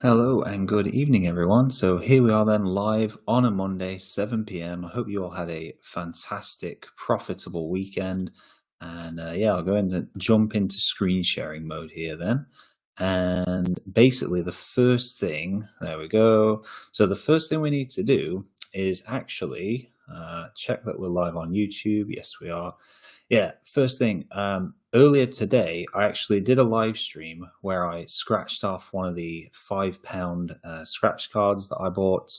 Hello and good evening, everyone. So here we are then live on a Monday, 7 p.m. I hope you all had a fantastic, profitable weekend. And yeah, I'll go ahead and jump into screen sharing mode here then. And basically, the first thing, there we go. So the first thing we need to do is actually check that we're live on YouTube. Yes, we are. Yeah, first thing, earlier today, I actually did a live stream where I scratched off one of the £5 scratch cards that I bought.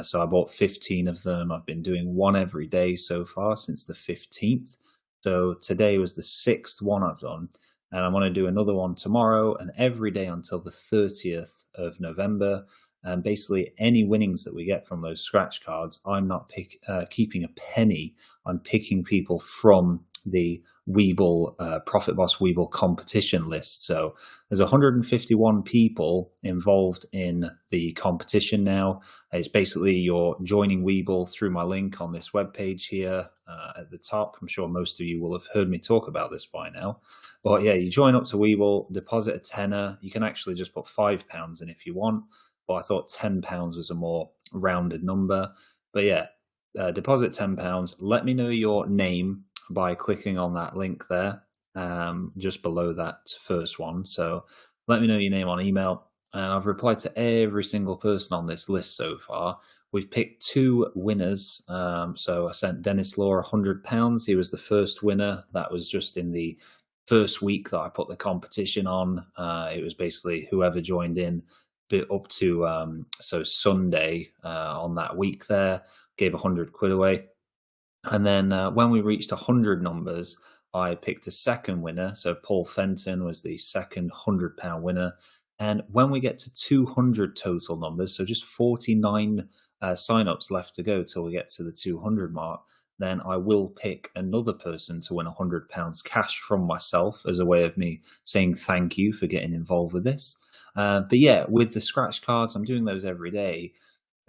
So I bought 15 of them. I've been doing one every day so far since the 15th. So today was the sixth one I've done. And I want to do another one tomorrow and every day until the 30th of November. And basically, any winnings that we get from those scratch cards, I'm not keeping a penny. I'm picking people from the Webull Profit Boss Webull competition list. So there's 151 people involved in the competition now. It's basically you're joining Webull through my link on this webpage here at the top. I'm sure most of you will have heard me talk about this by now. But yeah, you join up to Webull, deposit a tenner. You can actually just put £5 in if you want. But I thought £10 was a more rounded number. But yeah, deposit £10. Let me know your name by clicking on that link there, just below that first one. So let me know your name on email. And I've replied to every single person on this list so far. We've picked two winners. So I sent Dennis Law £100. He was the first winner. That was just in the first week that I put the competition on. It was basically whoever joined in up to so Sunday on that week there, gave £100 away. And then when we reached 100 numbers, I picked a second winner. So Paul Fenton was the second £100 winner. And when we get to 200 total numbers, so just 49 signups left to go till we get to the 200 mark, then I will pick another person to win £100 cash from myself as a way of me saying thank you for getting involved with this. But yeah, with the scratch cards, I'm doing those every day.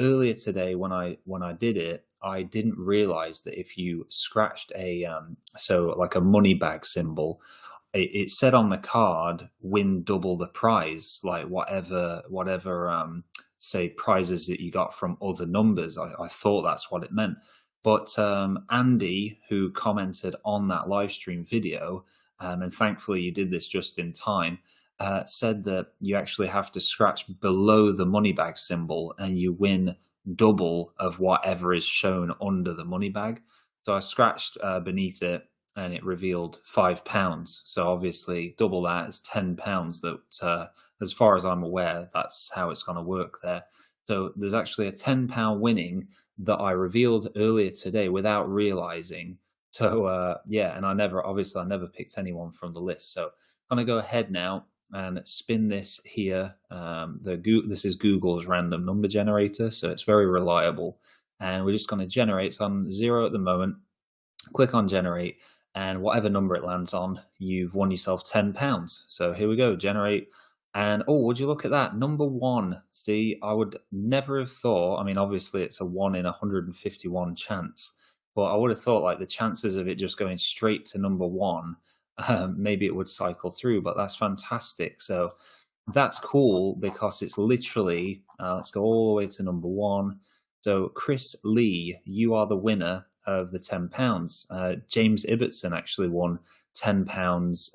Earlier today, when I did it, I didn't realize that if you scratched a so like a money bag symbol, it said on the card win double the prize, like whatever say prizes that you got from other numbers. I thought that's what it meant. But Andy, who commented on that live stream video, and thankfully you did this just in time, said that you actually have to scratch below the money bag symbol and you win double of whatever is shown under the money bag. So I scratched beneath it and it revealed £5. So obviously double that is £10 that, as far as I'm aware, that's how it's going to work there. So there's actually a £10 winning that I revealed earlier today without realizing. So yeah, and I never picked anyone from the list. So I'm going to go ahead now and spin this here. This is Google's random number generator, so it's very reliable. And we're just going to generate. It's on 0 at the moment. Click on generate, and whatever number it lands on, you've won yourself £10. So here we go, generate. And oh, would you look at that, number 1. See, I would never have thought, I mean, obviously it's a 1 in 151 chance, but I would have thought like the chances of it just going straight to number 1, maybe it would cycle through, but that's fantastic. So that's cool because it's literally, let's go all the way to number 1. So Chris Lee, you are the winner of the £10. James Ibbotson actually won £10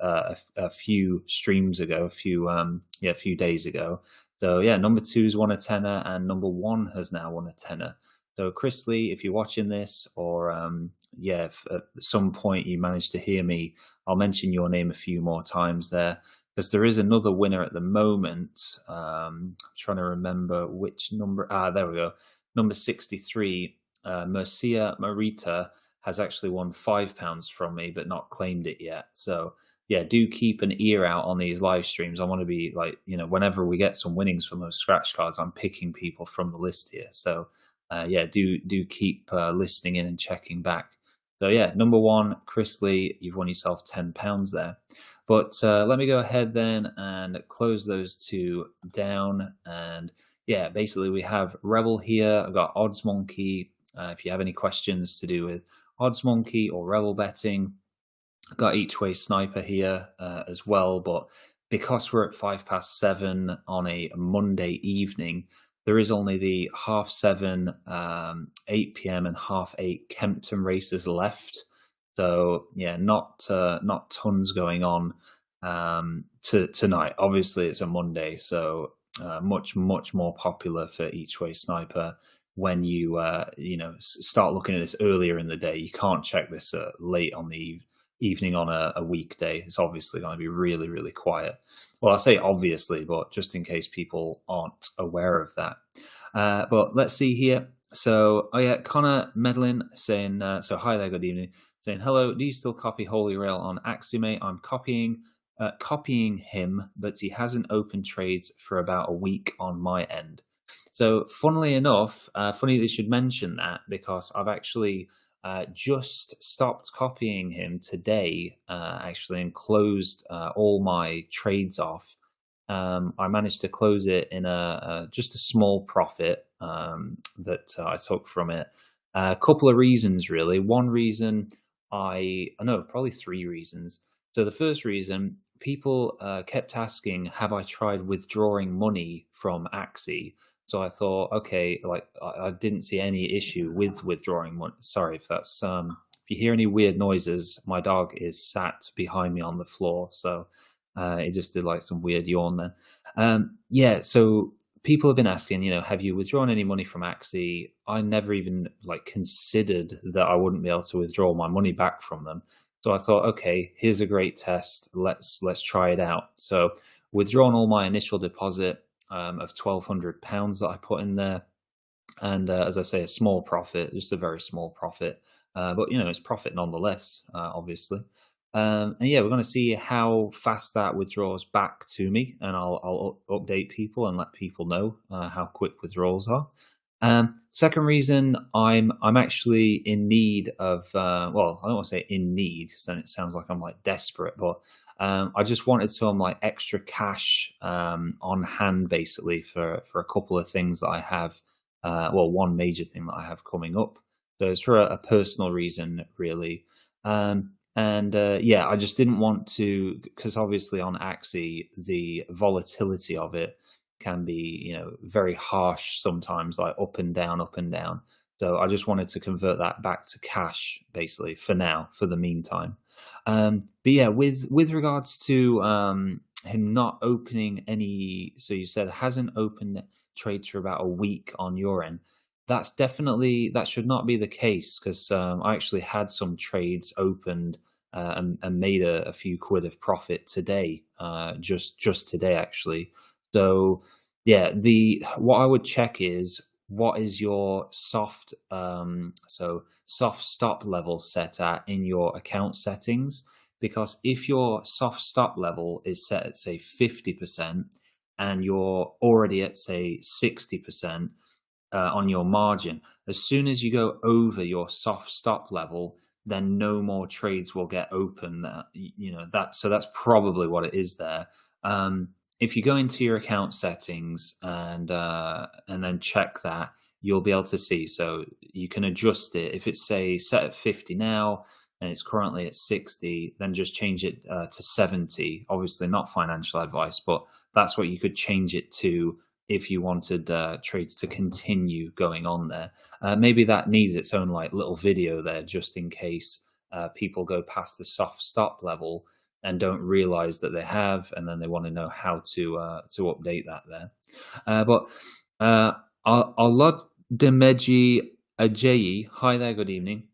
a few streams ago, a few days ago. So yeah, number 2's won a tenner and number 1 has now won a tenner. So Chris Lee, if you're watching this, or if at some point you manage to hear me, I'll mention your name a few more times there, because there is another winner at the moment. I'm trying to remember which number. There we go. Number 63, Mercia Marita, has actually won £5 from me, but not claimed it yet. So yeah, do keep an ear out on these live streams. I want to be like, whenever we get some winnings from those scratch cards, I'm picking people from the list here. So yeah, do keep listening in and checking back. So yeah, number 1, Chris Lee, you've won yourself £10 there. But let me go ahead then and close those two down. And yeah, basically we have Rebel here. I've got Odds Monkey. If you have any questions to do with Odds Monkey or Rebel betting, I've got Each Way Sniper here as well. But because we're at 7:05 on a Monday evening, there is only the 7:30, 8 p.m. and 8:30 Kempton races left. So yeah, not tons going on tonight. Obviously, it's a Monday, so much more popular for each way sniper when you start looking at this earlier in the day. You can't check this late on the evening on a weekday. It's obviously going to be really quiet. Well, I say obviously, but just in case people aren't aware of that. But let's see here. So, oh yeah, Connor Medlin saying, so hi there, good evening. Saying, hello, do you still copy Holy Rail on Aximate? I'm copying him, but he hasn't opened trades for about a week on my end. So funnily enough, funny that you should mention that, because I've actually just stopped copying him today, actually, and closed all my trades off. I managed to close it in just a small profit that I took from it. A couple of reasons, really. One reason, probably three reasons. So the first reason, people kept asking, have I tried withdrawing money from Axie? So I thought, okay, like I didn't see any issue with withdrawing money. Sorry if that's if you hear any weird noises, my dog is sat behind me on the floor, so it just did like some weird yawn then. Yeah, so people have been asking, have you withdrawn any money from Axie? I never even like considered that I wouldn't be able to withdraw my money back from them. So I thought, okay, here's a great test. Let's try it out. So withdrawn all my initial deposit of £1,200 that I put in there, and as I say, a small profit, just a very small profit, but it's profit nonetheless, obviously. And yeah, we're going to see how fast that withdraws back to me, and I'll update people and let people know how quick withdrawals are. Second reason, I'm actually in need of well, I don't want to say in need, because then it sounds like I'm like desperate, but I just wanted some like extra cash on hand, basically, for a couple of things that I have. Well, one major thing that I have coming up. So it's for a personal reason, really. And yeah, I just didn't want to, because obviously on Axie, the volatility of it can be, very harsh sometimes, like up and down, up and down. So I just wanted to convert that back to cash, basically, for now, for the meantime. But yeah, with regards to him not opening any, so you said hasn't opened trades for about a week on your end. That should not be the case, because I actually had some trades opened and made a few quid of profit today, just today actually. So yeah, what I would check is, what is your soft stop level set at in your account settings? Because if your soft stop level is set at, say, 50%, and you're already at, say, 60% on your margin, as soon as you go over your soft stop level, then no more trades will get open. So that's probably what it is there. If you go into your account settings and then check that, you'll be able to see. So you can adjust it. If it's, say, set at 50 now and it's currently at 60, then just change it to 70. Obviously not financial advice, but that's what you could change it to if you wanted trades to continue going on there. Maybe that needs its own like little video there, just in case people go past the soft stop level and don't realize that they have, and then they want to know how to update that there. But Oloddemeji Ajayi, hi there, good evening.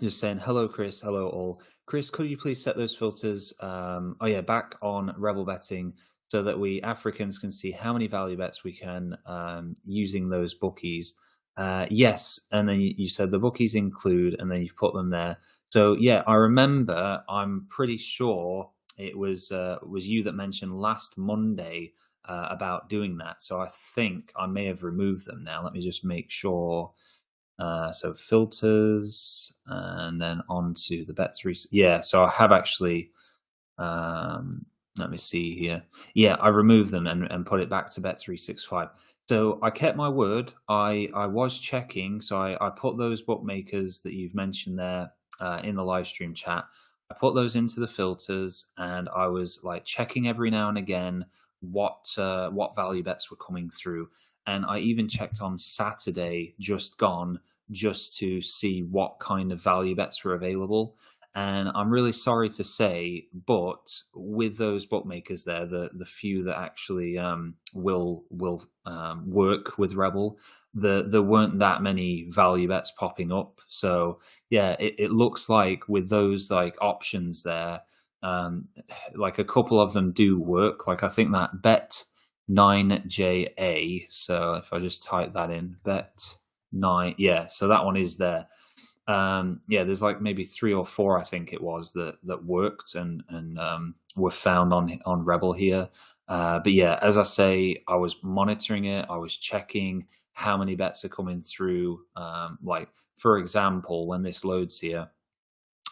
Just saying, hello, Chris, hello all. Chris, could you please set those filters, back on Rebel Betting, so that we Africans can see how many value bets we can using those bookies? Yes, and then you said the bookies include, and then you've put them there. So yeah, I remember. I'm pretty sure it was you that mentioned last Monday about doing that. So I think I may have removed them now. Let me just make sure. So filters, and then onto the Bet3. Yeah, so I have actually. Let me see here. Yeah, I removed them and put it back to Bet365. So I kept my word. I was checking. So I put those bookmakers that you've mentioned there in the live stream chat. I put those into the filters, and I was like checking every now and again what value bets were coming through. And I even checked on Saturday just gone just to see what kind of value bets were available. And I'm really sorry to say, but with those bookmakers there, the few that actually will work with Rebel, there weren't that many value bets popping up. So yeah, it looks like with those like options there, um, like a couple of them do work. Like I think that bet 9JA. So if I just type that in, bet 9, yeah. So that one is there. Yeah, there's like maybe 3 or 4, I think it was, that worked and were found on Rebel here. But yeah, as I say, I was monitoring it. I was checking how many bets are coming through. Like for example, when this loads here,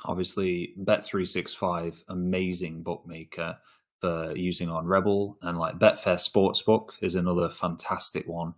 obviously Bet365, amazing bookmaker for using on Rebel, and like Betfair Sportsbook is another fantastic one.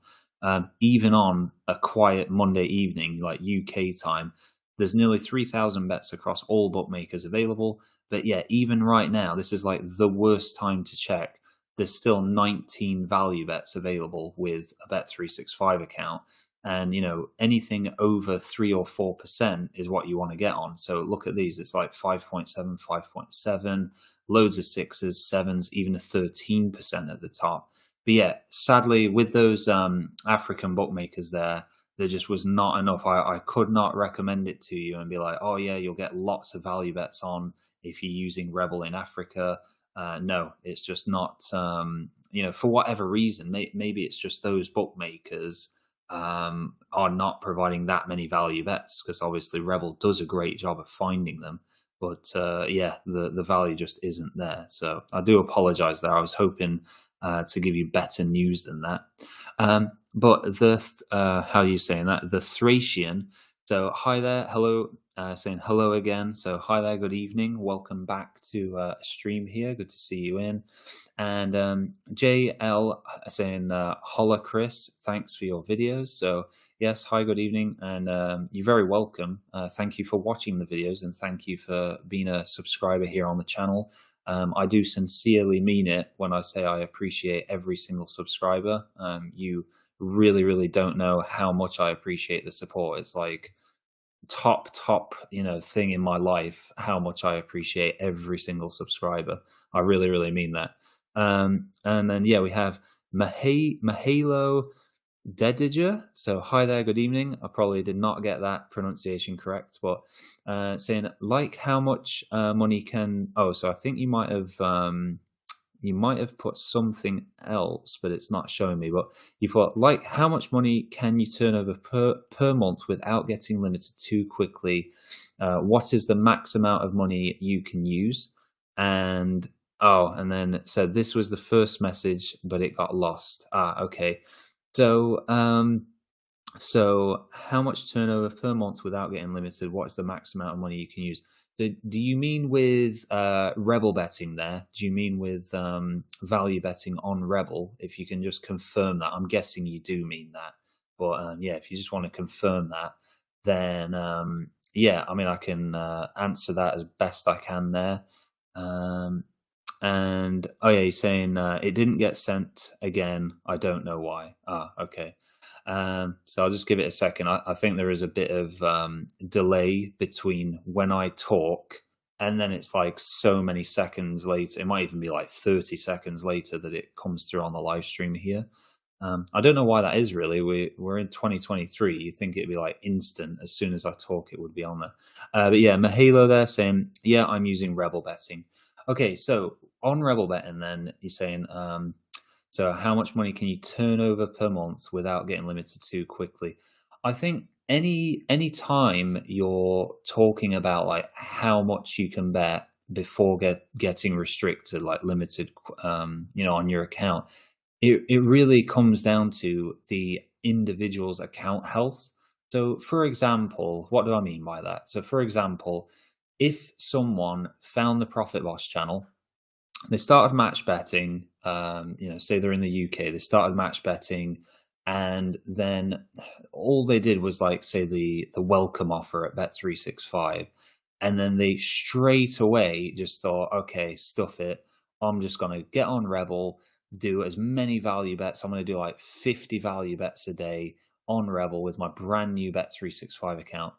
Even on a quiet Monday evening, like UK time, there's nearly 3,000 bets across all bookmakers available. But yeah, even right now, this is like the worst time to check. There's still 19 value bets available with a Bet365 account. And anything over 3 or 4% is what you want to get on. So look at these, it's like 5.7, 5.7, loads of sixes, sevens, even a 13% at the top. But yeah, sadly with those African bookmakers there just was not enough. I could not recommend it to you and be like, oh yeah, you'll get lots of value bets on if you're using Rebel in Africa. No, it's just not, for whatever reason, maybe it's just those bookmakers are not providing that many value bets, because obviously Rebel does a great job of finding them. But yeah, the value just isn't there. So I do apologize there. I was hoping to give you better news than that. But how are you saying that? The Thracian. So hi there, hello, saying hello again. So hi there, good evening. Welcome back to a stream here. Good to see you in. And JL saying, holla, Chris, thanks for your videos. So yes, hi, good evening. And you're very welcome. Thank you for watching the videos, and thank you for being a subscriber here on the channel. I do sincerely mean it when I say I appreciate every single subscriber. You really, really don't know how much I appreciate the support. It's like top thing in my life, how much I appreciate every single subscriber. I really, really mean that. And then yeah, we have Mahalo Dediger. So hi there, good evening. I probably did not get that pronunciation correct, but saying like how much money can, so I think you might have put something else, but it's not showing me. But you put like how much money can you turn over per month without getting limited too quickly? What is the max amount of money you can use? And then it said this was the first message, but it got lost. Okay. So so how much turnover per month without getting limited? What's the max amount of money you can use? Do you mean with Rebel betting there? Do you mean with value betting on Rebel? If you can just confirm that. I'm guessing you do mean that. But yeah, if you just want to confirm that, then yeah, I mean, I can answer that as best I can there. And yeah, he's saying it didn't get sent again. I don't know why. Okay. So I'll just give it a second. I think there is a bit of delay between when I talk and then it's like so many seconds later. It might even be like 30 seconds later that it comes through on the live stream here. I don't know why that is really. We're in 2023. You'd think it'd be like instant. As soon as I talk, it would be on there. But yeah, Mahalo there saying, yeah, I'm using Rebel betting. Okay, so on Rebel betting then, you're saying, so how much money can you turn over per month without getting limited too quickly? I think any time you're talking about like how much you can bet before getting restricted, like limited, on your account, it really comes down to the individual's account health. So for example, what do I mean by that? So for example, if someone found the Profit Boss channel, they started match betting, say they're in the UK, they started match betting, and then all they did was like say the welcome offer at Bet365. And then they straight away just thought, okay, stuff it. I'm just going to get on Rebel, do as many value bets. I'm going to do like 50 value bets a day on Rebel with my brand new Bet365 account.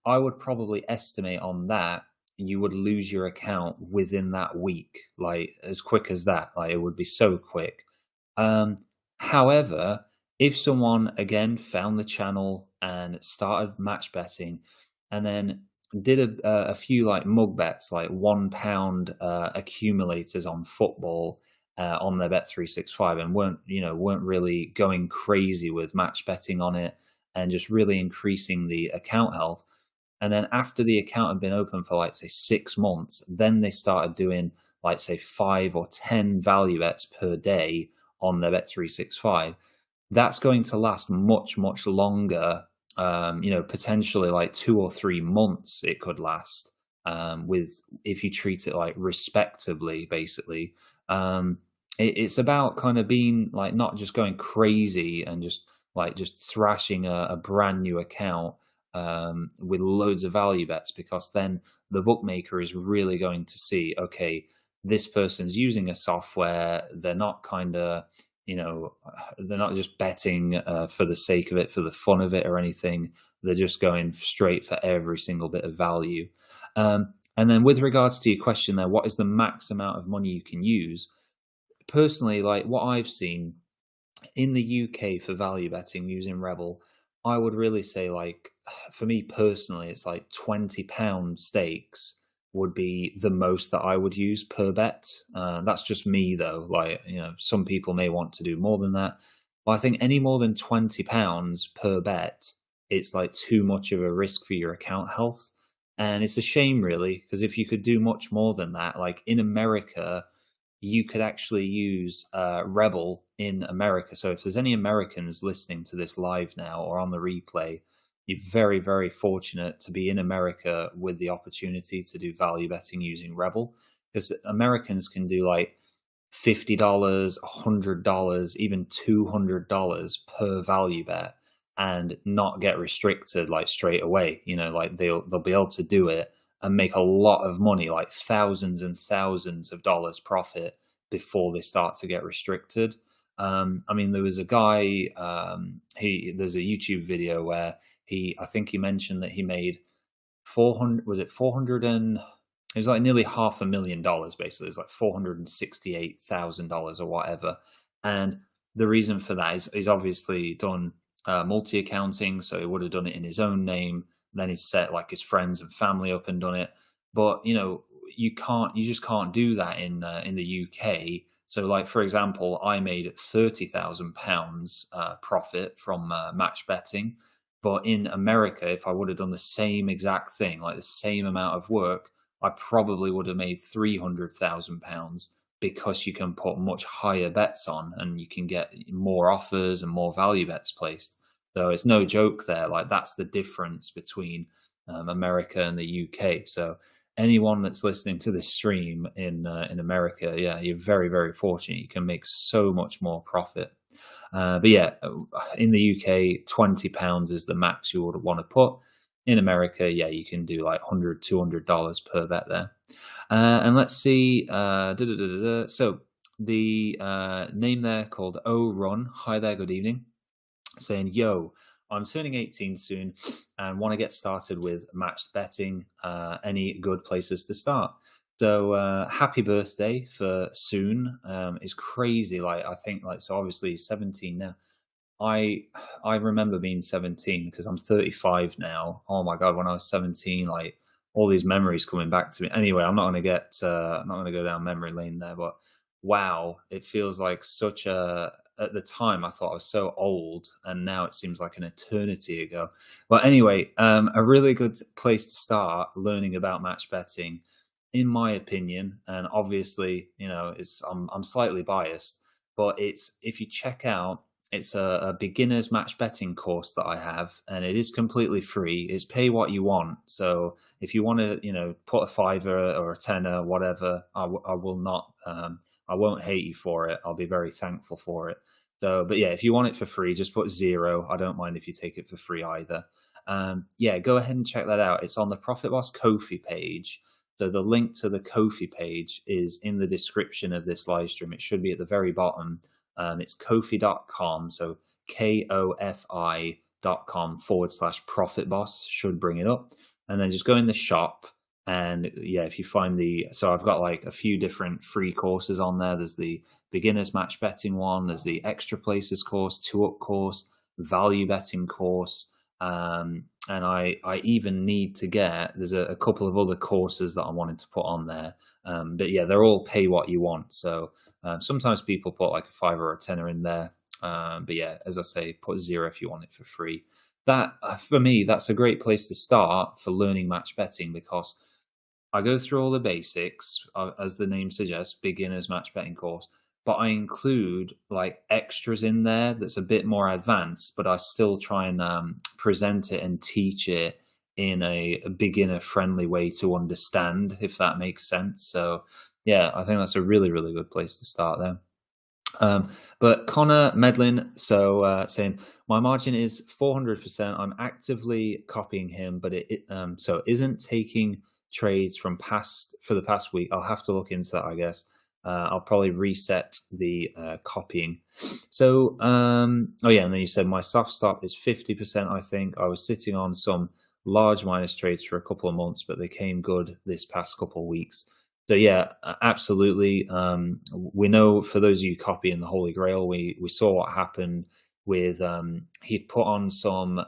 I would probably estimate on that you would lose your account within that week, like as quick as that. Like it would be so quick. Um, However, if someone again found the channel and started match betting, and then did a few like mug bets, like £1 accumulators on football on their Bet365, and weren't really going crazy with match betting on it, and just really increasing the account health. And then after the account had been open for like say 6 months, then they started doing like say 5 or 10 value bets per day on their Bet365. That's going to last much, much longer. Potentially like 2 or 3 months it could last. With if you treat it like respectably, basically. It's about kind of being like not just going crazy and just thrashing a brand new account with loads of value bets, because then the bookmaker is really going to see, okay, this person's using a software. They're not kind of, they're not just betting for the sake of it, for the fun of it or anything. They're just going straight for every single bit of value. And then with regards to your question there, what is the max amount of money you can use? Personally, like what I've seen in the UK for value betting using Rebel, I would really say, like, for me personally, it's like £20 stakes would be the most that I would use per bet. That's just me though. Like, some people may want to do more than that. But I think any more than £20 per bet, it's like too much of a risk for your account health. And it's a shame really, because if you could do much more than that, like in America, you could actually use Rebel in America. So if there's any Americans listening to this live now or on the replay, you're very, very fortunate to be in America with the opportunity to do value betting using Rebel, because Americans can do like $50, $100, even $200 per value bet and not get restricted like straight away. Like they'll be able to do it and make a lot of money, like thousands and thousands of dollars profit before they start to get restricted. I mean, there was a guy, there's a YouTube video where I think he mentioned that he made 400, was it 400 and it was like nearly $500,000 basically. It was like $468,000 or whatever. And the reason for that is he's obviously done multi-accounting, so he would have done it in his own name. Then he's set like his friends and family up and done it. But you just can't do that in the UK. So, like for example, I made £30,000 profit from match betting. But in America, if I would have done the same exact thing, like the same amount of work, I probably would have made £300,000, because you can put much higher bets on and you can get more offers and more value bets placed. So it's no joke there. Like that's the difference between America and the UK. So anyone that's listening to this stream in America, yeah, you're very, very fortunate. You can make so much more profit. But yeah, in the UK, £20 is the max you would want to put. In America, yeah, you can do like $100, $200 per bet there. And let's see. So the name there called O Run. Hi there, good evening. Saying, yo, I'm turning 18 soon and want to get started with matched betting. Any good places to start? So happy birthday for soon. It's crazy. Like I think so obviously 17 now. I remember being 17 because I'm 35 now. Oh my god, when I was 17, like all these memories coming back to me. Anyway, I'm not going to go down memory lane there, but wow, it feels like such a, at the time I thought I was so old, and now it seems like an eternity ago. But anyway, a really good place to start learning about match betting, in my opinion, and obviously, I'm slightly biased, but if you check out, it's a beginner's match betting course that I have, and it is completely free. It's pay what you want. So if you want to, put a fiver or a tenner, whatever, I will not. I won't hate you for it. I'll be very thankful for it. So, but yeah, if you want it for free, just put 0. I don't mind if you take it for free either. Yeah, go ahead and check that out. It's on the Profit Boss Ko-fi page. So the link to the Ko-fi page is in the description of this live stream. It should be at the very bottom. It's kofi.com. So kofi.com/profit boss should bring it up. And then just go in the shop. And yeah, if you find so I've got like a few different free courses on there. There's the beginners match betting one. There's the extra places course, 2-up course, value betting course. And I even need to there's a couple of other courses that I wanted to put on there. But yeah, they're all pay what you want. So sometimes people put like a $5 or a $10 in there. But yeah, as I say, put $0 if you want it for free. That for me, that's a great place to start for learning match betting, because I go through all the basics, as the name suggests, beginners match betting course, but I include like extras in there that's a bit more advanced, but I still try and present it and teach it in a beginner friendly way to understand, if that makes sense. So yeah, I think that's a really, really good place to start there. But Connor Medlin, saying my margin is 400%. I'm actively copying him, but it isn't taking trades for the past week. I'll have to look into that, I guess. I'll probably reset the copying. So, oh yeah, and then you said my soft stop is 50%. I think I was sitting on some large minus trades for a couple of months, but they came good this past couple of weeks. So yeah, absolutely. We know, for those of you copying the Holy Grail, we saw what happened with he'd put on some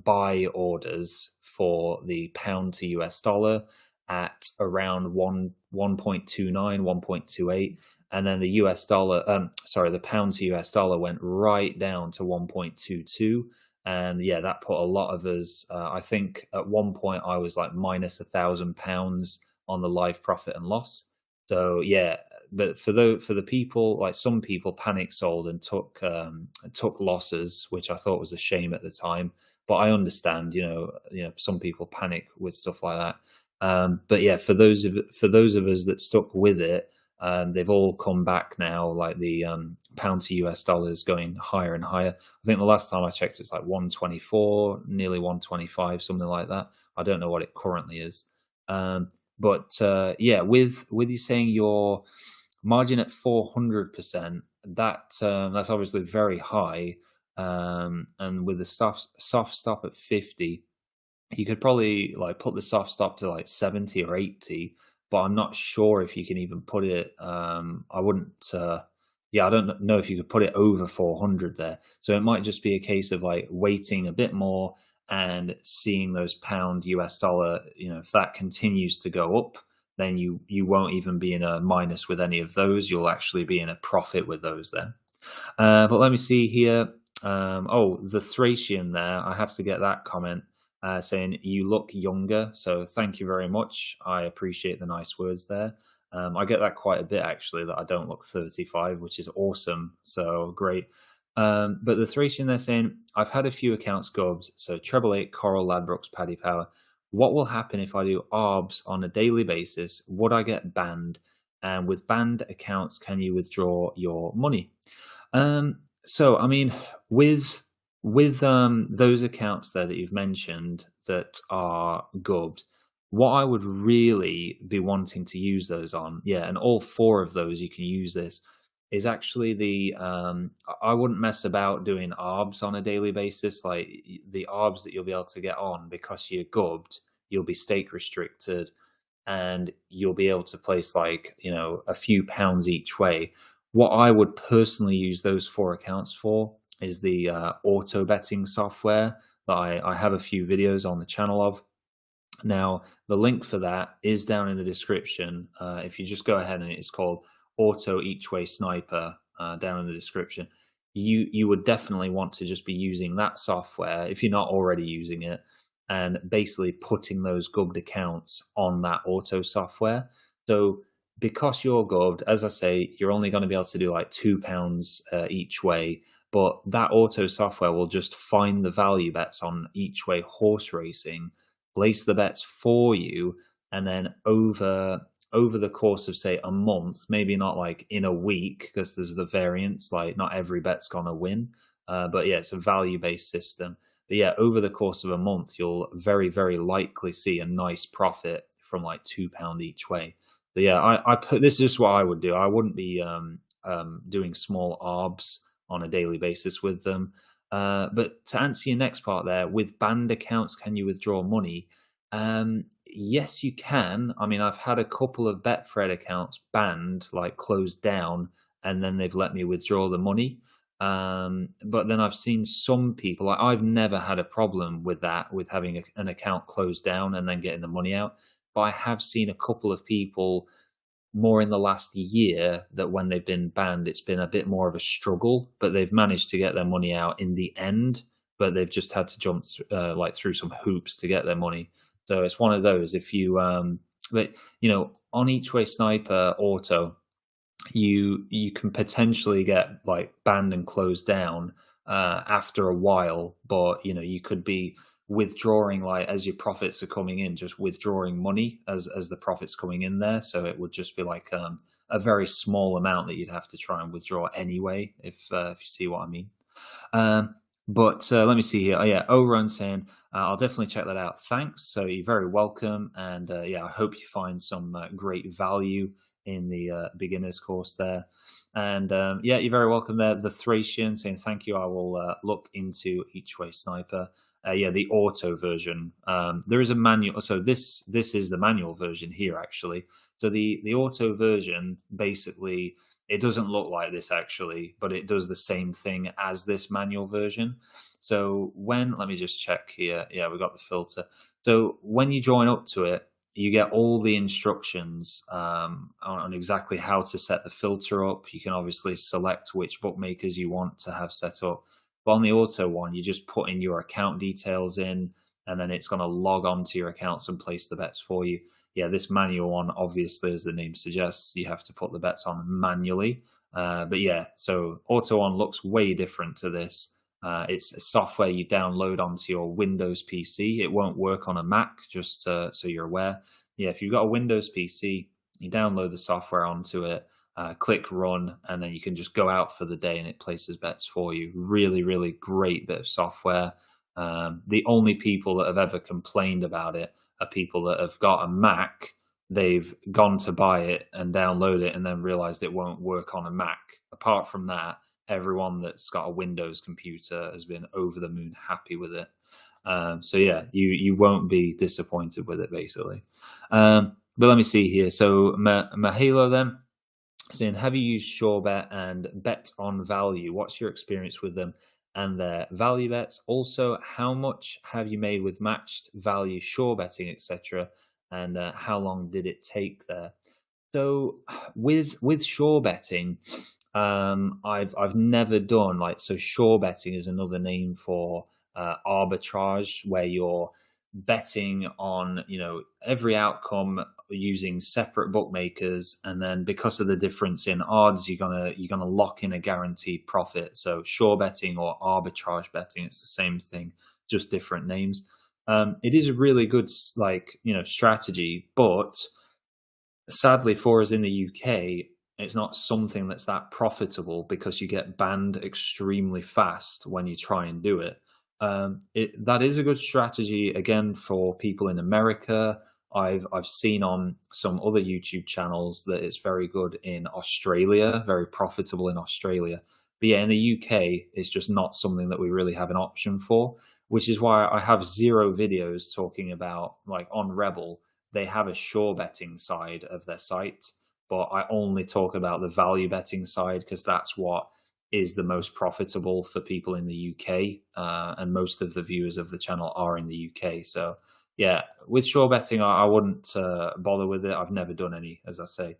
buy orders for the pound to US dollar at around 1.29, 1.28, and then the US dollar, the pound to US dollar went right down to 1.22. And yeah, that put a lot of us. I think at one point I was like minus £1,000 on the live profit and loss. So yeah, but for the people, like some people panic sold and took losses, which I thought was a shame at the time. But I understand, some people panic with stuff like that. But yeah, for those of us that stuck with it, they've all come back now. Like the pound to US dollar is going higher and higher. I think the last time I checked, it's like 124, nearly 125, something like that. I don't know what it currently is. But yeah, with you saying your margin at 400%, that's obviously very high. And with the soft stop at 50, you could probably like put the soft stop to like 70 or 80, but I'm not sure if you can even put it. I wouldn't. I don't know if you could put it over 400 there. So it might just be a case of like waiting a bit more and seeing those pound US dollar. If that continues to go up, then you won't even be in a minus with any of those. You'll actually be in a profit with those there. But let me see here. The Thracian there. I have to get that comment. Saying you look younger, so thank you very much. I appreciate the nice words there. I get that quite a bit, actually, that I don't look 35, which is awesome. So great. But the Thracian, they're saying, I've had a few accounts gubbed, so Treble 8, Coral, Ladbrokes, Paddy Power. What will happen if I do ARBs on a daily basis? Would I get banned? And with banned accounts, can you withdraw your money? So, I mean, with those accounts there that you've mentioned that are gubbed, what I would really be wanting to use those on, and all 4 of those you can use this, is actually I wouldn't mess about doing ARBs on a daily basis. Like the ARBs that you'll be able to get on, because you're gubbed, you'll be stake restricted, and you'll be able to place like, a few pounds each way. What I would personally use those 4 accounts for is the auto betting software that I have a few videos on the channel of. Now, the link for that is down in the description. If you just go ahead, and it's called Auto Each Way Sniper, down in the description. You would definitely want to just be using that software if you're not already using it, and basically putting those gubbed accounts on that auto software. So because you're gubbed, as I say, you're only going to be able to do like £2 each way. But that auto software will just find the value bets on each way horse racing, place the bets for you, and then over the course of, say, a month, maybe not like in a week, because there's the variance, like not every bet's gonna win. But yeah, it's a value-based system. But yeah, over the course of a month, you'll very, very likely see a nice profit from like £2 each way. So yeah, I put this is just what I would do. I wouldn't be doing small arbs on a daily basis with them. But to answer your next part there, with banned accounts, can you withdraw money? Yes, you can. I mean, I've had a couple of Betfred accounts banned, like closed down, and then they've let me withdraw the money. But then I've seen some people, I've never had a problem with that, with having an account closed down and then getting the money out. But I have seen a couple of people more in the last year that when they've been banned, it's been a bit more of a struggle, but they've managed to get their money out in the end. But they've just had to jump like through some hoops to get their money. So it's one of those. If you, but on each way sniper auto, you can potentially get like banned and closed down after a while, but you could be withdrawing, like as your profits are coming in, just withdrawing money as the profits coming in there. So it would just be like a very small amount that you'd have to try and withdraw anyway, if you see what I mean. But let me see here. Oh yeah, Orun saying, I'll definitely check that out. Thanks. So you're very welcome. And yeah, I hope you find some great value in the beginner's course there. And yeah, you're very welcome there. The Thracian saying, thank you. I will look into Each Way Sniper. Yeah, the auto version. There is a manual. So this is the manual version here, actually. So the auto version, basically, it doesn't look like this actually, but it does the same thing as this manual version. So let me just check here. Yeah, we got the filter. So when you join up to it, you get all the instructions on exactly how to set the filter up. You can obviously select which bookmakers you want to have set up. But on the auto one, you just put in your account details in, and then it's going to log on to your accounts and place the bets for you. Yeah, this manual one, obviously, as the name suggests, you have to put the bets on manually. But yeah, so auto on looks way different to this. It's a software you download onto your Windows PC. It won't work on a Mac, just so you're aware. Yeah, if you've got a Windows PC, you download the software onto it, click run, and then you can just go out for the day and it places bets for you. Really, really great bit of software. The only people that have ever complained about it are people that have got a Mac. They've gone to buy it and download it and then realized it won't work on a Mac. Apart from that, everyone that's got a Windows computer has been over the moon happy with it. So yeah, you won't be disappointed with it, basically. But let me see here. So Mahalo then saying, have you used SureBet and Bet on Value? What's your experience with them and their value bets? Also, how much have you made with matched value, sure betting, etc.? And how long did it take there? So with sure betting, I've never done sure betting is another name for arbitrage, where you're betting on every outcome using separate bookmakers, and then because of the difference in odds, you're gonna lock in a guaranteed profit. So sure betting or arbitrage betting, it's the same thing, just different names. It is a really good strategy, but sadly for us in the UK, it's not something that's that profitable because you get banned extremely fast when you try and do it. That is a good strategy again for people in America. I've seen on some other YouTube channels that it's very good in Australia, very profitable in Australia. But yeah, in the UK, it's just not something that we really have an option for, which is why I have zero videos talking about, like on Rebel, they have a sure betting side of their site, but I only talk about the value betting side because that's what is the most profitable for people in the UK, and most of the viewers of the channel are in the UK. So yeah, with sure betting, I wouldn't bother with it. I've never done any, as I say.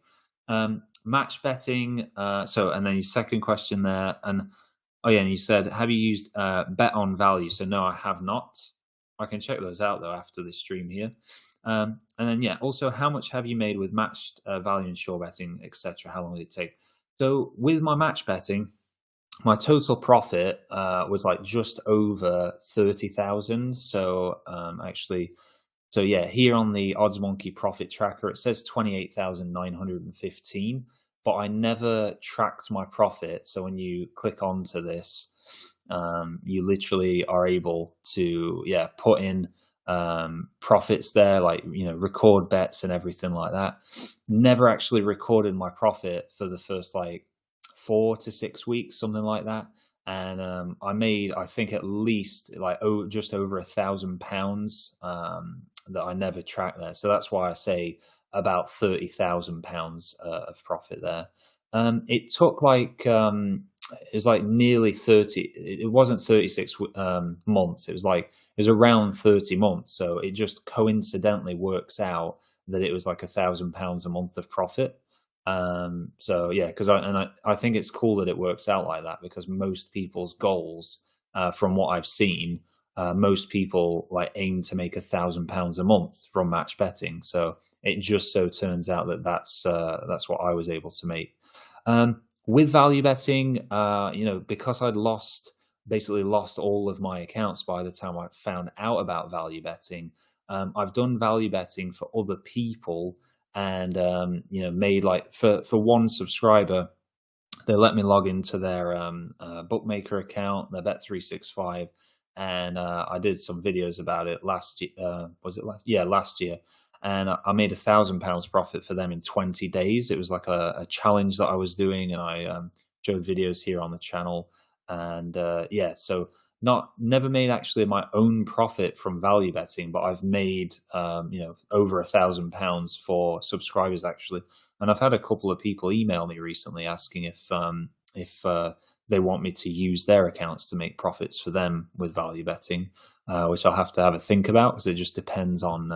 Match betting. And then your second question there, and you said, have you used Bet on Value? So no, I have not. I can check those out though after this stream here. And then yeah, also, how much have you made with matched value and sure betting, etc.? How long did it take? So with my match betting, my total profit was like just over 30,000. So so yeah, here on the Odds Monkey profit tracker, it says 28,915, but I never tracked my profit. So when you click onto this, You literally are able to, yeah, put in profits there, like, record bets and everything like that. Never actually recorded my profit for the first like 4 to 6 weeks, something like that. And I made, I think, at least like just over £1,000 that I never tracked there. So that's why I say about £30,000 of profit there. It took like it was like nearly 30. It wasn't 36 months. It was around 30 months. So it just coincidentally works out that it was like £1,000 a month of profit. So yeah, because I think it's cool that it works out like that, because most people's goals, from what I've seen, most people like aim to make £1,000 a month from match betting. So it just so turns out that that's what I was able to make. With value betting, because I'd basically lost all of my accounts by the time I found out about value betting. I've done value betting for other people, and made like for one subscriber, they let me log into their bookmaker account, their Bet365, and I did some videos about it last year. Was it last? Yeah, last year. And I made £1,000 profit for them in 20 days. It was like a challenge that I was doing, and I showed videos here on the channel. And yeah, so never made actually my own profit from value betting, but I've made over £1,000 for subscribers actually. And I've had a couple of people email me recently asking if they want me to use their accounts to make profits for them with value betting, which I'll have to have a think about, because it just depends on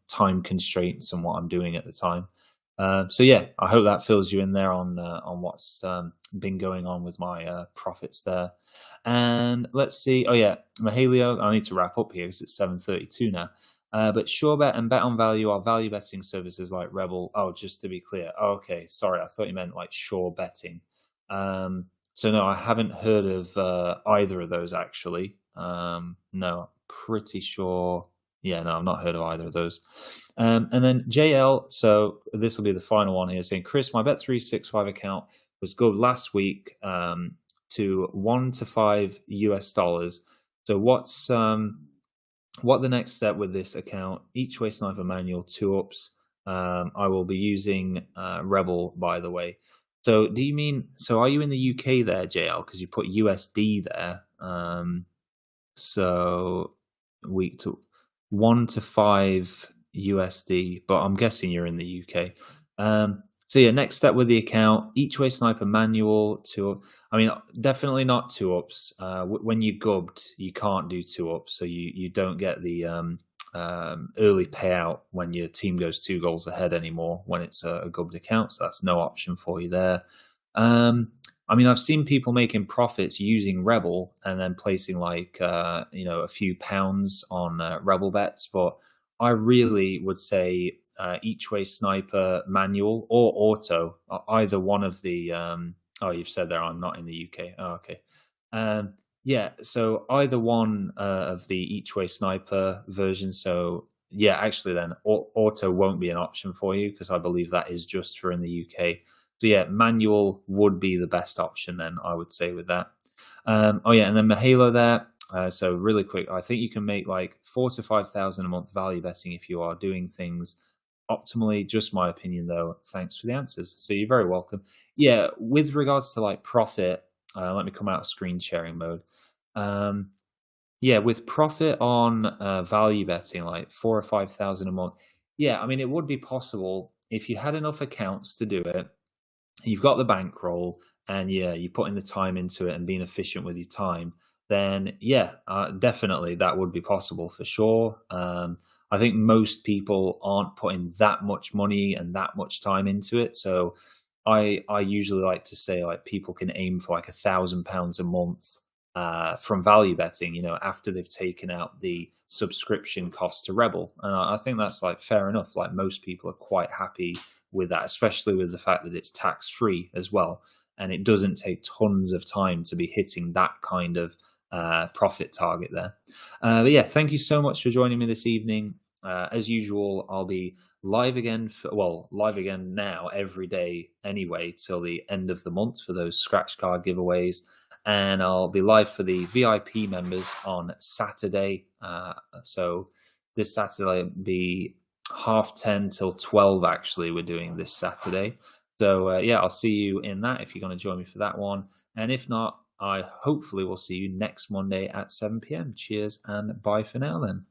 time constraints and what I'm doing at the time. So yeah, I hope that fills you in there on what's been going on with my profits there. And let's see. Oh yeah, Mahalio, I need to wrap up here because it's 7:32 now. But SureBet and Bet on Value are value betting services like Rebel. Oh, just to be clear. Oh, okay, sorry, I thought you meant like Sure Betting. So no, I haven't heard of either of those actually. No, pretty sure. Yeah, no, I've not heard of either of those. And then JL, so this will be the final one here, saying, Chris, my Bet365 account was good last week to $1 to $5 US. So what the next step with this account? Each way sniper manual, 2-ups. I will be using Rebel, by the way. So do you mean, so are you in the UK there, JL? Because you put USD there. So week to $1 to $5 USD, but I'm guessing you're in the UK. So yeah, next step with the account, each way sniper manual, 2-up. I mean, definitely not 2-ups. When you gubbed, you can't do 2-ups, so you don't get the early payout when your team goes 2 goals ahead anymore when it's a gubbed account. So that's no option for you there. I mean, I've seen people making profits using Rebel and then placing like a few pounds on Rebel bets, but I really would say each way sniper manual or auto, either one of the oh, you've said there I'm not in the UK. Oh, okay. Yeah, so either one of the each way sniper version. So yeah, actually then auto won't be an option for you, because I believe that is just for in the UK. So yeah, manual would be the best option then, I would say, with that. Oh yeah, and then Mahalo there. So really quick, I think you can make like 4,000 to 5,000 a month value betting if you are doing things optimally. Just my opinion though. Thanks for the answers. So you're very welcome. Yeah, with regards to like profit, let me come out of screen sharing mode. Yeah, with profit on value betting, like 4,000 or 5,000 a month. Yeah, I mean, it would be possible if you had enough accounts to do it. You've got the bankroll, and yeah, you put in the time into it and being efficient with your time, then yeah, definitely that would be possible for sure. I think most people aren't putting that much money and that much time into it. So I usually like to say like people can aim for like £1,000 a month from value betting, after they've taken out the subscription cost to Rebel. And I think that's like fair enough. Like most people are quite happy with that, especially with the fact that it's tax free as well. And it doesn't take tons of time to be hitting that kind of profit target there. But yeah, thank you so much for joining me this evening. As usual, I'll be live again now every day anyway till the end of the month for those scratch card giveaways. and I'll be live for the VIP members on Saturday. So this Saturday will be 10:30 till 12. Actually, we're doing this Saturday. So yeah, I'll see you in that if you're going to join me for that one. And if not, I hopefully will see you next Monday at 7 p.m. Cheers and bye for now then.